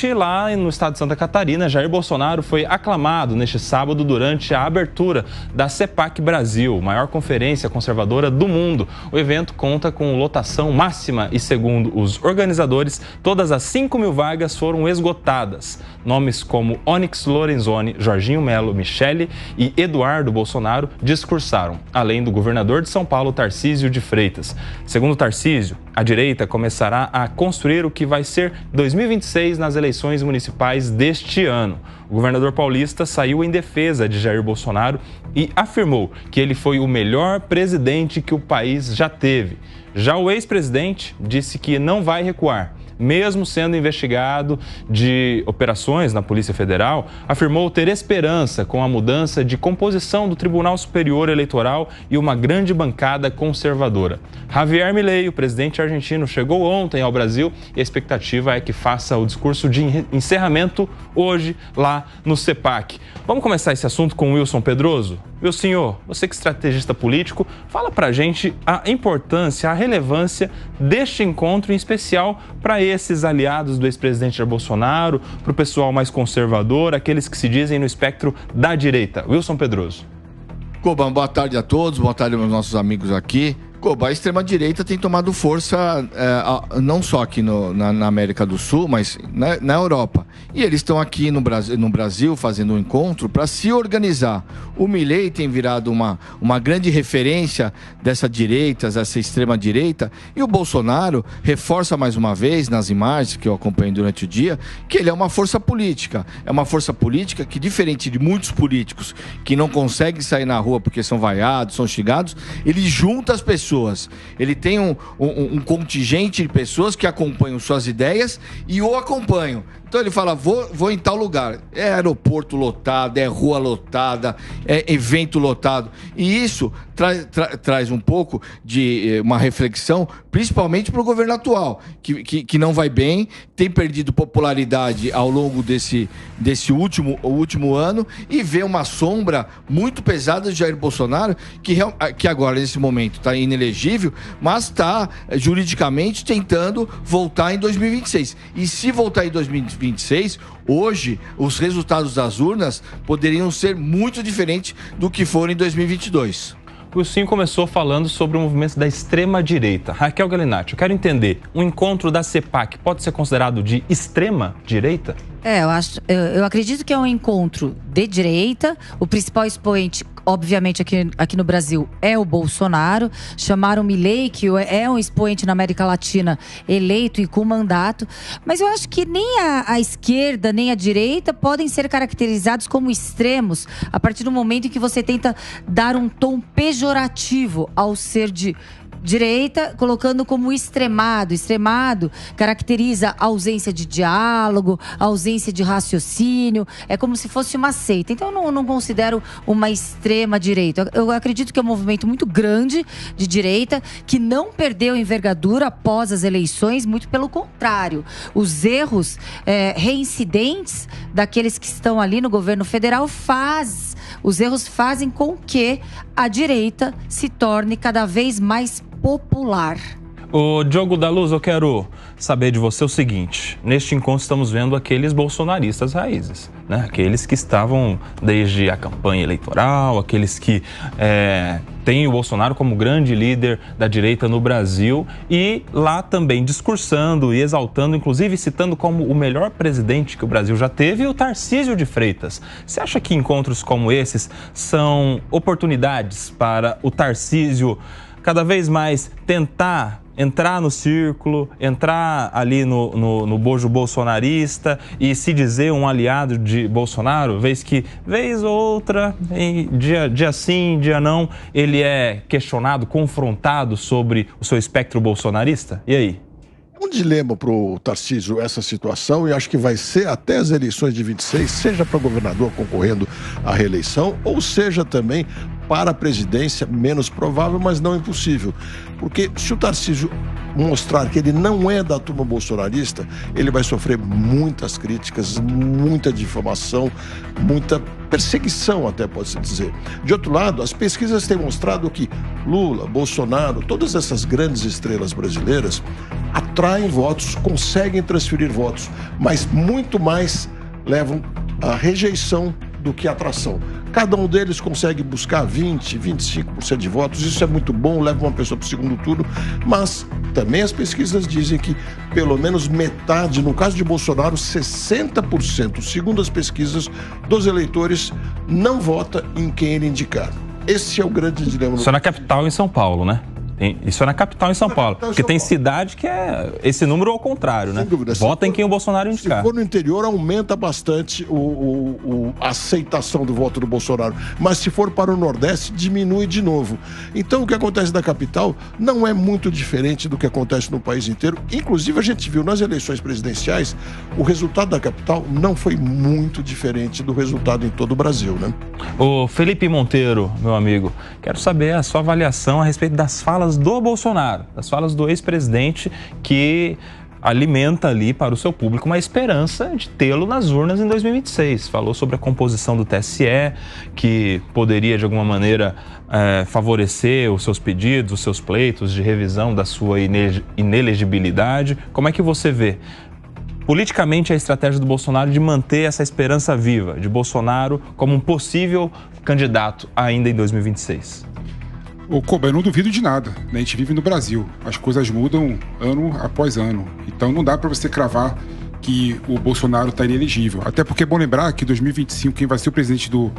Lá no estado de Santa Catarina, Jair Bolsonaro foi aclamado neste sábado durante a abertura da CEPAC Brasil, maior conferência conservadora do mundo. O evento conta com lotação máxima e, segundo os organizadores, todas as 5.000 vagas foram esgotadas. Nomes como Onyx Lorenzoni, Jorginho Melo, Michele e Eduardo Bolsonaro discursaram, além do governador de São Paulo, Tarcísio de Freitas. Segundo Tarcísio, a direita começará a construir o que vai ser 2026 nas eleições municipais deste ano. O governador paulista saiu em defesa de Jair Bolsonaro e afirmou que ele foi o melhor presidente que o país já teve. Já o ex-presidente disse que não vai recuar. Mesmo sendo investigado de operações na Polícia Federal, afirmou ter esperança com a mudança de composição do Tribunal Superior Eleitoral e uma grande bancada conservadora. Javier Milei, o presidente argentino, chegou ontem ao Brasil e a expectativa é que faça o discurso de encerramento hoje lá no CEPAC. Vamos começar esse assunto com o Wilson Pedroso? Meu senhor, você que é estrategista político, fala pra gente a importância, a relevância deste encontro, em especial para esses aliados do ex-presidente Jair Bolsonaro, para o pessoal mais conservador, aqueles que se dizem no espectro da direita. Wilson Pedroso. Coban, boa tarde a todos, boa tarde aos nossos amigos aqui. Coba, a extrema-direita tem tomado força não só aqui na América do Sul, mas na Europa. E eles estão aqui no Brasil fazendo um encontro para se organizar. O Milei tem virado uma grande referência dessa direita, dessa extrema-direita, e o Bolsonaro reforça mais uma vez, nas imagens que eu acompanho durante o dia, que ele é uma força política. É uma força política que, diferente de muitos políticos que não conseguem sair na rua porque são vaiados, são xingados, ele junta as pessoas. Ele tem um contingente de pessoas que acompanham suas ideias e o acompanham. Então ele fala, vou em tal lugar. É aeroporto lotado, é rua lotada, é evento lotado. E isso traz um pouco de uma reflexão, principalmente para o governo atual, que não vai bem, tem perdido popularidade ao longo desse último ano e vê uma sombra muito pesada de Jair Bolsonaro, que agora, nesse momento, está inelegível, mas está juridicamente tentando voltar em 2026. E se voltar em 2026, hoje, os resultados das urnas poderiam ser muito diferentes do que foram em 2022. O Sim começou falando sobre o movimento da extrema-direita. Raquel Galinatti, eu quero entender, um encontro da CEPAC pode ser considerado de extrema-direita? Eu acredito que é um encontro de direita. O principal expoente, obviamente, aqui no Brasil é o Bolsonaro. Chamaram Milei, que é um expoente na América Latina, eleito e com mandato. Mas eu acho que nem a esquerda, nem a direita podem ser caracterizados como extremos a partir do momento em que você tenta dar um tom pejorativo ao ser de direita, colocando como extremado. Extremado caracteriza a ausência de diálogo, a ausência de raciocínio. É como se fosse uma seita. Então eu não considero uma extrema direita. Eu acredito que é um movimento muito grande de direita, que não perdeu envergadura após as eleições, muito pelo contrário. Os erros reincidentes daqueles que estão ali no governo federal os erros fazem com que a direita se torne cada vez mais popular. Ô Diogo da Luz, eu quero saber de você o seguinte: neste encontro estamos vendo aqueles bolsonaristas raízes, né? Aqueles que estavam desde a campanha eleitoral, aqueles que têm o Bolsonaro como grande líder da direita no Brasil e lá também discursando e exaltando, inclusive citando como o melhor presidente que o Brasil já teve, o Tarcísio de Freitas. Você acha que encontros como esses são oportunidades para o Tarcísio cada vez mais tentar entrar no círculo, entrar ali no bojo bolsonarista e se dizer um aliado de Bolsonaro, vez ou outra, dia sim, dia não, ele é questionado, confrontado sobre o seu espectro bolsonarista? E aí? É um dilema para o Tarcísio essa situação, e acho que vai ser até as eleições de 26, seja para governador concorrendo à reeleição, ou seja também para a presidência, menos provável, mas não impossível. Porque se o Tarcísio mostrar que ele não é da turma bolsonarista, ele vai sofrer muitas críticas, muita difamação, muita perseguição, até pode-se dizer. De outro lado, as pesquisas têm mostrado que Lula, Bolsonaro, todas essas grandes estrelas brasileiras atraem votos, conseguem transferir votos, mas muito mais levam a rejeição do que a atração. Cada um deles consegue buscar 20%, 25% de votos. Isso é muito bom, leva uma pessoa para o segundo turno, mas também as pesquisas dizem que pelo menos metade, no caso de Bolsonaro, 60%, segundo as pesquisas, dos eleitores não vota em quem ele indicar. Esse é o grande dilema. Isso é na capital, em São Paulo, né? Isso é na capital, em São Paulo. Porque tem cidade que é esse número ao contrário, né? Sem dúvida. Vota em quem o Bolsonaro indicar. Se for no interior, aumenta bastante a aceitação do voto do Bolsonaro. Mas se for para o Nordeste, diminui de novo. Então, o que acontece na capital não é muito diferente do que acontece no país inteiro. Inclusive, a gente viu nas eleições presidenciais, o resultado da capital não foi muito diferente do resultado em todo o Brasil, né? Ô Felipe Monteiro, meu amigo, quero saber a sua avaliação a respeito das falas do Bolsonaro, das falas do ex-presidente, que alimenta ali para o seu público uma esperança de tê-lo nas urnas em 2026. Falou sobre a composição do TSE, que poderia de alguma maneira favorecer os seus pedidos, os seus pleitos de revisão da sua inelegibilidade. Como é que você vê politicamente a estratégia do Bolsonaro de manter essa esperança viva de Bolsonaro como um possível candidato ainda em 2026? Ô, Koba, eu não duvido de nada, né? A gente vive no Brasil, as coisas mudam ano após ano, então não dá para você cravar que o Bolsonaro está inelegível. Até porque é bom lembrar que em 2025 quem vai ser o presidente do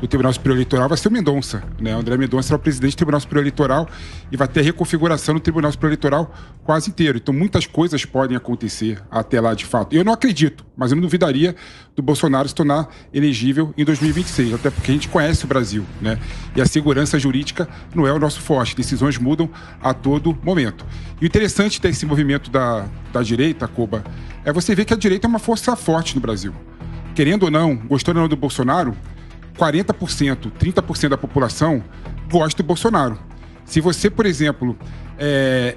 Tribunal Superior Eleitoral vai ser o Mendonça, né? O André Mendonça será o presidente do Tribunal Superior Eleitoral e vai ter reconfiguração no Tribunal Superior Eleitoral quase inteiro. Então muitas coisas podem acontecer até lá de fato. Eu não acredito, mas eu não duvidaria do Bolsonaro se tornar elegível em 2026, até porque a gente conhece o Brasil, né? E a segurança jurídica não é o nosso forte, decisões mudam a todo momento. E o interessante desse movimento da direita, Koba, é você ver que a direita é uma força forte no Brasil. Querendo ou não, gostando ou não do Bolsonaro, 40%, 30% da população gosta do Bolsonaro. Se você, por exemplo,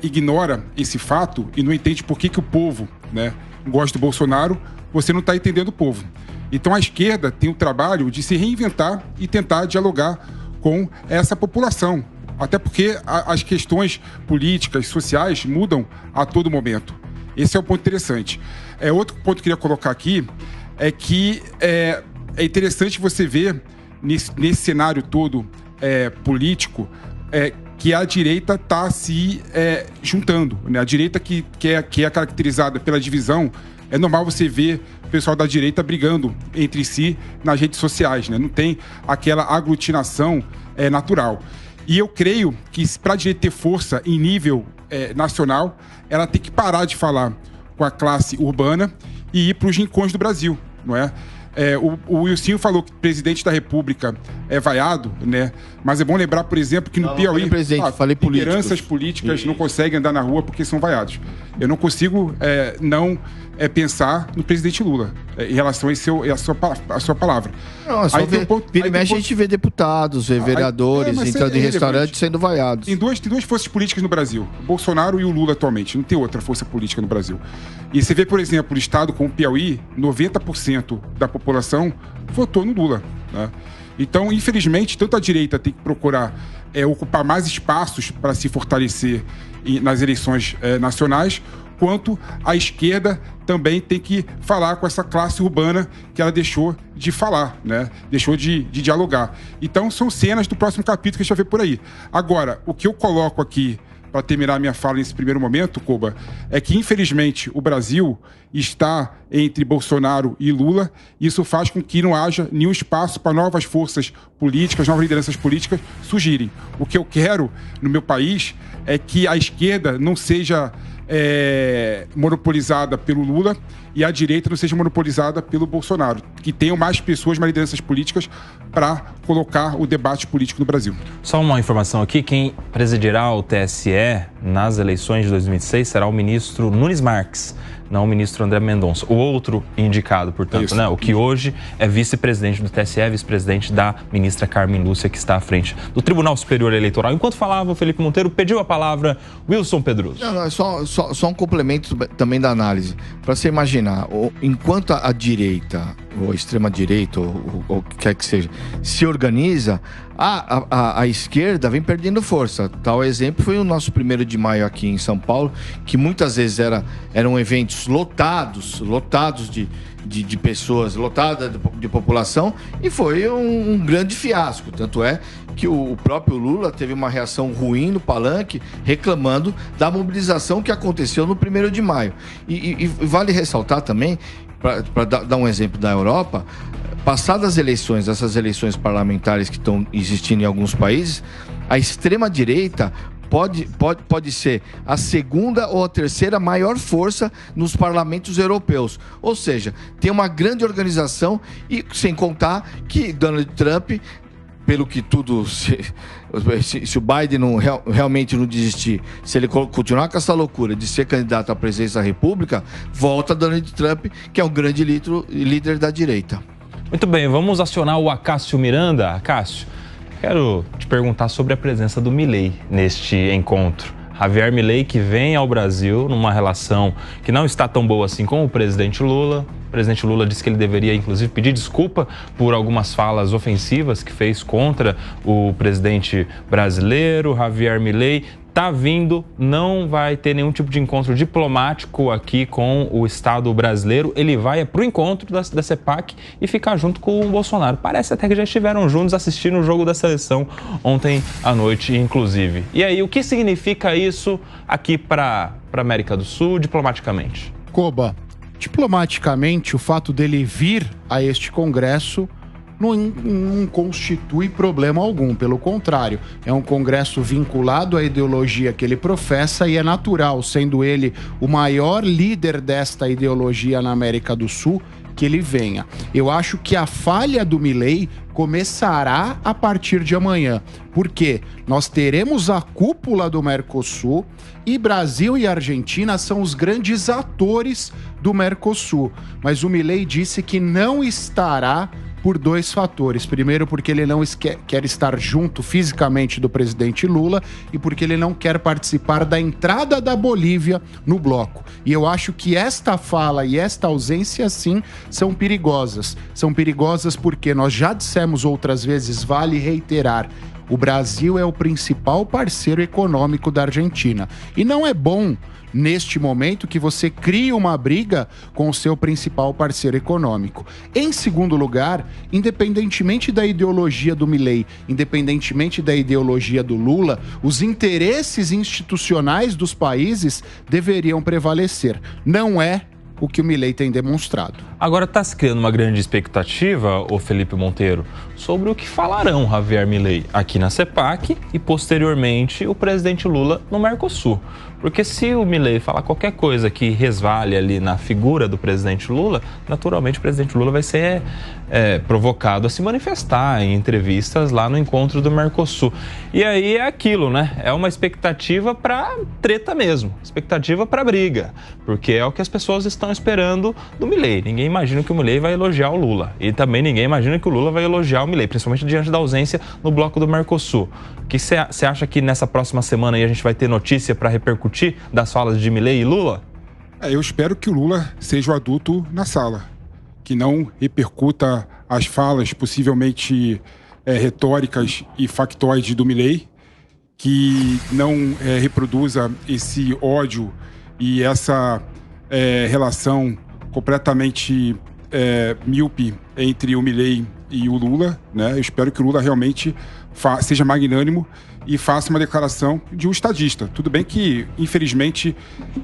ignora esse fato e não entende por que o povo, né, gosta do Bolsonaro, você não está entendendo o povo. Então a esquerda tem o trabalho de se reinventar e tentar dialogar com essa população. Até porque as questões políticas, sociais mudam a todo momento. Esse é um ponto interessante. Outro ponto que eu queria colocar aqui é que é interessante você ver nesse cenário todo político que a direita está se juntando, né? A direita que é caracterizada pela divisão, é normal você ver o pessoal da direita brigando entre si nas redes sociais, né? Não tem aquela aglutinação natural. E eu creio que para a direita ter força em nível nacional, ela tem que parar de falar com a classe urbana e ir para os rincões do Brasil, não é? O Wilson falou que o presidente da República é vaiado, né? Mas é bom lembrar, por exemplo, que no Piauí, lideranças políticas não conseguem andar na rua porque são vaiados. Eu não consigo não pensar no presidente Lula em relação a sua palavra. Não, é só vira e mexe a gente vê deputados, vê vereadores entrando em restaurantes sendo vaiados. Tem duas forças políticas no Brasil, o Bolsonaro e o Lula atualmente. Não tem outra força política no Brasil. E você vê, por exemplo, o estado como o Piauí, 90% da população votou no Lula, né? Então, infelizmente, tanto a direita tem que procurar ocupar mais espaços para se fortalecer nas eleições nacionais, quanto a esquerda também tem que falar com essa classe urbana que ela deixou de falar, né? Deixou de dialogar. Então, são cenas do próximo capítulo que a gente vai ver por aí. Agora, o que eu coloco aqui para terminar minha fala nesse primeiro momento, Koba, é que, infelizmente, o Brasil está entre Bolsonaro e Lula. Isso faz com que não haja nenhum espaço para novas forças políticas, novas lideranças políticas surgirem. O que eu quero no meu país é que a esquerda não seja monopolizada pelo Lula e a direita não seja monopolizada pelo Bolsonaro, que tenham mais pessoas, mais lideranças políticas para colocar o debate político no Brasil. Só uma informação aqui, quem presidirá o TSE nas eleições de 2026 será o ministro Nunes Marques. não o ministro André Mendonça. O outro indicado, portanto, né? O que hoje é vice-presidente do TSE, vice-presidente da ministra Carmen Lúcia, que está à frente do Tribunal Superior Eleitoral. Enquanto falava, o Felipe Monteiro pediu a palavra Wilson Pedroso. Não, é só um complemento também da análise. Para você imaginar, enquanto a direita, ou a extrema-direita, ou o que quer que seja, se organiza, a esquerda vem perdendo força. Tal exemplo foi o nosso 1º de maio aqui em São Paulo, que muitas vezes eram eventos lotados de pessoas, lotada de população, e foi um grande fiasco. Tanto é que o próprio Lula teve uma reação ruim no palanque, reclamando da mobilização que aconteceu no 1º de maio. E vale ressaltar também, para dar um exemplo da Europa, passadas as eleições, essas eleições parlamentares que estão existindo em alguns países, a extrema-direita pode ser a 2ª ou a 3ª maior força nos parlamentos europeus. Ou seja, tem uma grande organização, e sem contar que Donald Trump, pelo que tudo, se o Biden realmente não desistir, se ele continuar com essa loucura de ser candidato à presidência da República, volta Donald Trump, que é um grande líder da direita. Muito bem, vamos acionar o Acácio Miranda. Acácio, quero te perguntar sobre a presença do Milei neste encontro. Javier Milei, que vem ao Brasil numa relação que não está tão boa assim com o presidente Lula. O presidente Lula disse que ele deveria, inclusive, pedir desculpa por algumas falas ofensivas que fez contra o presidente brasileiro. Javier Milei está vindo, não vai ter nenhum tipo de encontro diplomático aqui com o Estado brasileiro. Ele vai para o encontro da CEPAC e ficar junto com o Bolsonaro. Parece até que já estiveram juntos assistindo o jogo da seleção ontem à noite, inclusive. E aí, o que significa isso aqui para a América do Sul, diplomaticamente? Koba, diplomaticamente, o fato dele vir a este congresso não constitui problema algum. Pelo contrário, é um congresso vinculado à ideologia que ele professa, e é natural, sendo ele o maior líder desta ideologia na América do Sul, que ele venha. Eu acho que a falha do Milei começará a partir de amanhã, porque nós teremos a cúpula do Mercosul, e Brasil e Argentina são os grandes atores do Mercosul. Mas o Milei disse que não estará por 2 fatores. Primeiro, porque ele não quer estar junto fisicamente do presidente Lula, e porque ele não quer participar da entrada da Bolívia no bloco. E eu acho que esta fala e esta ausência, sim, são perigosas. São perigosas porque nós já dissemos outras vezes, vale reiterar, o Brasil é o principal parceiro econômico da Argentina. E não é bom, neste momento, que você crie uma briga com o seu principal parceiro econômico. Em segundo lugar, independentemente da ideologia do Milei, independentemente da ideologia do Lula, os interesses institucionais dos países deveriam prevalecer. Não é o que o Milei tem demonstrado. Agora está se criando uma grande expectativa, o Felipe Monteiro, sobre o que falarão Javier Milei aqui na CEPAC e, posteriormente, o presidente Lula no Mercosul. Porque se o Milei falar qualquer coisa que resvale ali na figura do presidente Lula, naturalmente o presidente Lula vai ser provocado a se manifestar em entrevistas lá no encontro do Mercosul. E aí é aquilo, né? É uma expectativa para treta mesmo, expectativa para briga, porque é o que as pessoas estão esperando do Milei. Ninguém imagina que o Milei vai elogiar o Lula, e também ninguém imagina que o Lula vai elogiar o Milei, principalmente diante da ausência no bloco do Mercosul. O que você acha que nessa próxima semana aí a gente vai ter notícia para repercutir das falas de Milei e Lula? Eu espero que o Lula seja o adulto na sala, que não repercuta as falas possivelmente retóricas e factoides do Milei, que não reproduza esse ódio e essa relação completamente míope entre o Milei e o Lula, né? Eu espero que o Lula realmente seja magnânimo e faça uma declaração de um estadista. Tudo bem que, infelizmente,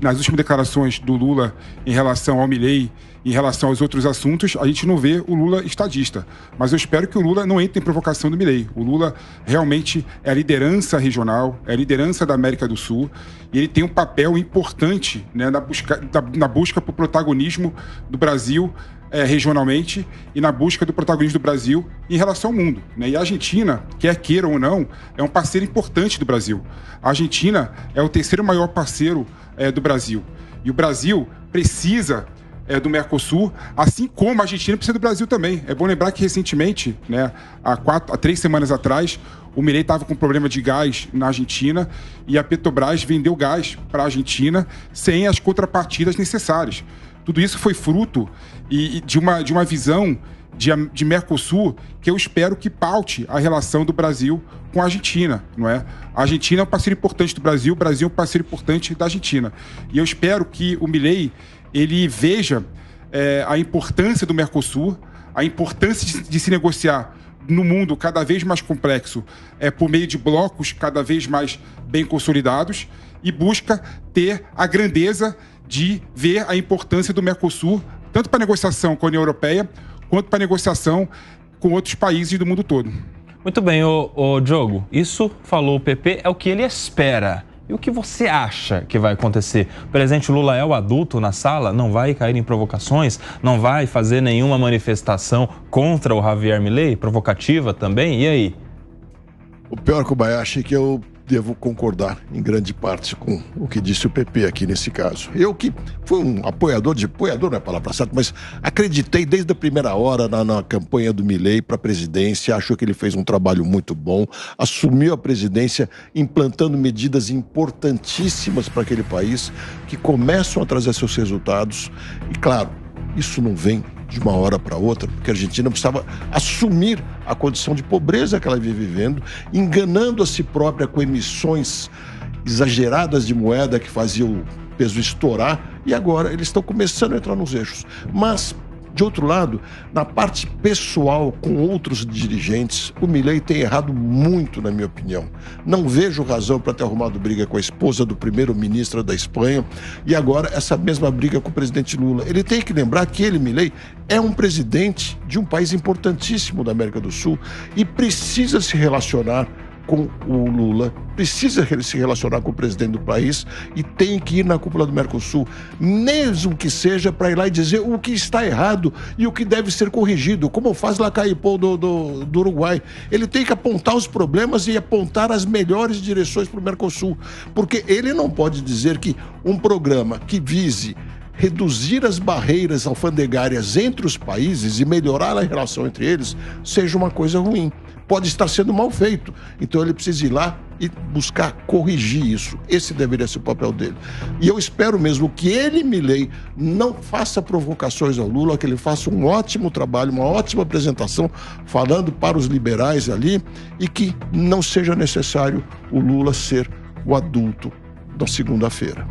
nas últimas declarações do Lula em relação ao Milei, em relação aos outros assuntos, a gente não vê o Lula estadista. Mas eu espero que o Lula não entre em provocação do Milei. O Lula realmente é a liderança regional, é a liderança da América do Sul, e ele tem um papel importante, né, na busca por protagonismo do Brasil regionalmente e na busca do protagonismo do Brasil em relação ao mundo, né? E a Argentina, quer queira ou não, é um parceiro importante do Brasil. A Argentina é o 3º maior parceiro do Brasil. E o Brasil precisa do Mercosul, assim como a Argentina precisa do Brasil também. É bom lembrar que recentemente, né, há 3 semanas atrás, o Milei estava com problema de gás na Argentina e a Petrobras vendeu gás para a Argentina sem as contrapartidas necessárias. Tudo isso foi fruto de uma visão de Mercosul que eu espero que paute a relação do Brasil com a Argentina, não é? A Argentina é um parceiro importante do Brasil, o Brasil é um parceiro importante da Argentina. E eu espero que o Milei ele veja a importância do Mercosul, a importância de se negociar no mundo cada vez mais complexo, por meio de blocos cada vez mais bem consolidados, e busca ter a grandeza de ver a importância do Mercosul, tanto para a negociação com a União Europeia, quanto para a negociação com outros países do mundo todo. Muito bem, ô Diogo, isso falou o PP, é o que ele espera. E o que você acha que vai acontecer? O presidente Lula é o adulto na sala? Não vai cair em provocações? Não vai fazer nenhuma manifestação contra o Javier Milei? Provocativa também? E aí? O pior, Kobayashi, é que eu devo concordar em grande parte com o que disse o PP aqui nesse caso. Eu que fui um apoiador não é a palavra certa, mas acreditei desde a primeira hora na campanha do Milei para a presidência, acho que ele fez um trabalho muito bom, assumiu a presidência implantando medidas importantíssimas para aquele país, que começam a trazer seus resultados, e claro, isso não vem de uma hora para outra, porque a Argentina precisava assumir a condição de pobreza que ela vive vivendo, enganando a si própria com emissões exageradas de moeda que faziam o peso estourar, e agora eles estão começando a entrar nos eixos. Mas, de outro lado, na parte pessoal com outros dirigentes, o Milei tem errado muito, na minha opinião. Não vejo razão para ter arrumado briga com a esposa do primeiro-ministro da Espanha e agora essa mesma briga com o presidente Lula. Ele tem que lembrar que ele, Milei, é um presidente de um país importantíssimo da América do Sul e precisa se relacionar com o Lula, precisa se relacionar com o presidente do país e tem que ir na cúpula do Mercosul, mesmo que seja para ir lá e dizer o que está errado e o que deve ser corrigido, como faz Lacaipou do Uruguai. Ele tem que apontar os problemas e apontar as melhores direções para o Mercosul, porque ele não pode dizer que um programa que vise reduzir as barreiras alfandegárias entre os países e melhorar a relação entre eles seja uma coisa ruim. Pode estar sendo mal feito. Então ele precisa ir lá e buscar corrigir isso. Esse deveria ser o papel dele. E eu espero mesmo que ele, Milei, não faça provocações ao Lula, que ele faça um ótimo trabalho, uma ótima apresentação, falando para os liberais ali, e que não seja necessário o Lula ser o adulto da segunda-feira.